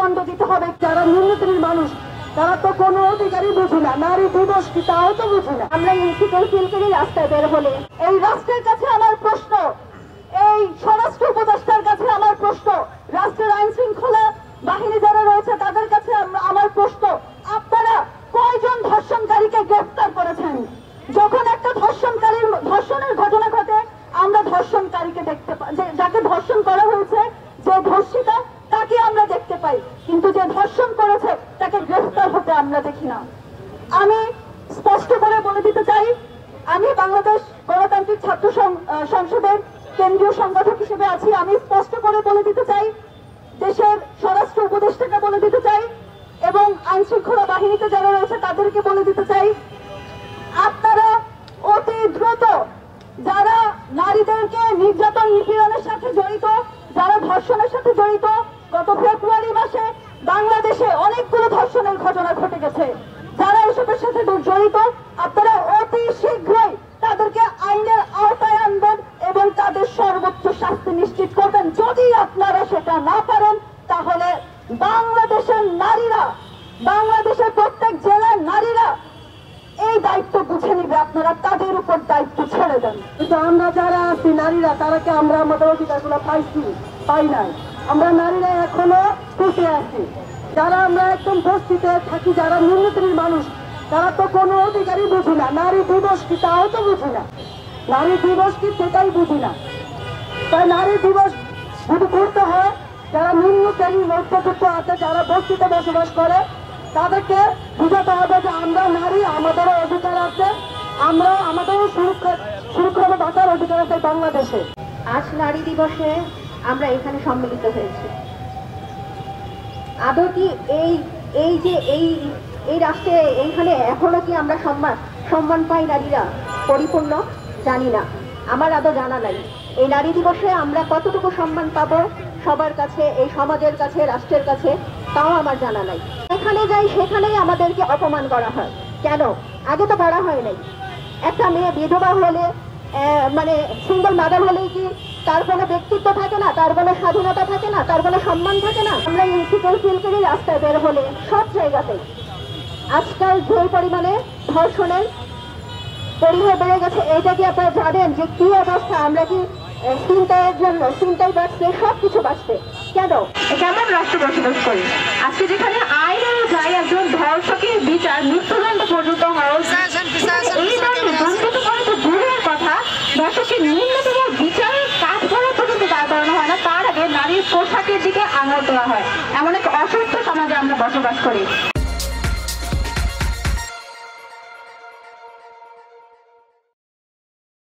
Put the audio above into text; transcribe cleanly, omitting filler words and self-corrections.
দণ্ড দিতে হবে। যারা ন্যূনতম মানুষ তারা তো কোনো অধিকারই বুঝি না, নারী দিবস কি তাও তো বুঝি না। আমরা ইনসিকিউর ফিল করি রাস্তায় বের হলে। এই রাষ্ট্রের কাছে আমার প্রশ্ন, এই স্বরাষ্ট্র উপদেষ্টার কাছে আমার প্রশ্ন, রাষ্ট্রের আইন শৃঙ্খলা বাহিনী যারা রয়েছে তাদের কাছে আমার প্রশ্ন, আপনারা কয়জন ধর্ষণকারীকে গ্রেফতার করেছেন? যখন একটা ধর্ষণের ঘটনা ঘটে আমরা ধর্ষণকারীকে দেখতে পাই, যাকে ধর্ষণ করা হয়েছে, যে ধর্ষিতা তাকে আমরা দেখতে পাই, কিন্তু যে ধর্ষণ করেছে তাকে গ্রেফতার হতে আমরা দেখি না। আমি স্পষ্ট করে বলে দিতে চাই, আমি বাংলাদেশ গণতান্ত্রিক ছাত্র সংসদের কেন্দ্রীয় সংগঠক হিসেবে আছি। আমি স্পষ্ট করে বলে দিতে চাই, দেশের স্বরাষ্ট্র উপদেষ্টাকে বলে দিতে চাই এবং আইন শৃঙ্খলা বাহিনীতে যারা রয়েছে তাদেরকে বলে দিতে চাই, আপনারা অতি দ্রুত যারা নারীদেরকে নির্যাতন নিপীড়নের সাথে জড়িত, যারা ধর্ষণের সাথে জড়িত, গত ফেব্রুয়ারি মাসে বাংলাদেশে অনেকগুলো ধর্ষণের ঘটনা ঘটে গেছে, যারা এসবের সাথে জড়িত আপনারা অতি শীঘ্রই তাদেরকে আইনের আওতায় আনবেন এবং তাদের সর্বোচ্চ শাস্তি নিশ্চিত করবেন। যদি আপনারা সেটা না পারেন তাহলে বাংলাদেশের নারীরা, বাংলাদেশের প্রত্যেক জেলার নারীরা এই দায়িত্ব বুঝে নিবে, আপনারা তাদের উপর দায়িত্ব ছেড়ে দেন। কিন্তু আমরা যারা আছি নারীরা, তারা কি আমরা আমাদের অধিকারগুলো পাই নাই? আমরা নারীরা এখনো পিছে আছি। যারা আমরা একদম বস্তিতে থাকি, যারা ন্যূনতম মানুষ তারা তো কোনো অধিকারই বুঝি না, নারী দিবস কি তাও তো বুঝি না, নারী দিবস কি সেটাই বুঝি না। তাই নারী দিবস যদি করতে হয়, যারা নিম্ন শ্রেণীর মধ্যবিত্ত আছে, যারা বস্তিতে বসবাস করে, তাদেরকে বুঝাতে হবে যে আমরা নারী, আমাদেরও অধিকার আছে, আমরা আমাদেরও সুরক্ষা বাঁচার অধিকার আছে বাংলাদেশে। আজ নারী দিবসে আমরা এখানে সম্মিলিত হয়েছি। আদৌ কি এই রাষ্ট্রে এইখানে এখনো কি আমরা সম্মান পাই নারীরা পরিপূর্ণ? জানি না, আমার আদৌ জানা নাই এই নারী দিবসে আমরা কতটুকু সম্মান পাবো সবার কাছে, এই সমাজের কাছে, রাষ্ট্রের কাছে, তাও আমার জানা নাই। এখানে যাই সেখানেই আমাদেরকে অপমান করা হয়। কেন? আগে তো করা হয় নাই। একটা মেয়ে বিধবা হলে, মানে সিঙ্গল মাদার হলেই কি তার কোনো ব্যক্তিত্ব থাকে না, তার কোনো স্বাধীনতা থাকে না, তার কোনো সম্মান থাকে না? আমরা ইনসিকিউর ফিল করি রাস্তায় বের হলে, সব জায়গাতেই। আজকাল যে পরিমাণে ধর্ষণের পরিমাণ বেড়ে গেছে, এইটা কি আপনারা জানেন যে কি অবস্থা? আমরা কি চিন্তার জন্য চিন্তাই বাঁচতে, সবকিছু বাঁচতে কেন? কেমন রাষ্ট্র বসবাস করি? আজকে যেখানে আইনেও যায় একজন ধর্ষকের বিচার মৃত্যুদণ্ড পর্যন্ত হয়, এই দণ্ড তো দূরের কথা, ধর্ষকের ন্যূনতম বিচারের কাজ করা পর্যন্ত দাঁড় করানো হয় না, তার আগে নারীর পোশাকের দিকে আঙুল দেওয়া হয়। এমন এক অসুস্থ সমাজে আমরা বসবাস করি।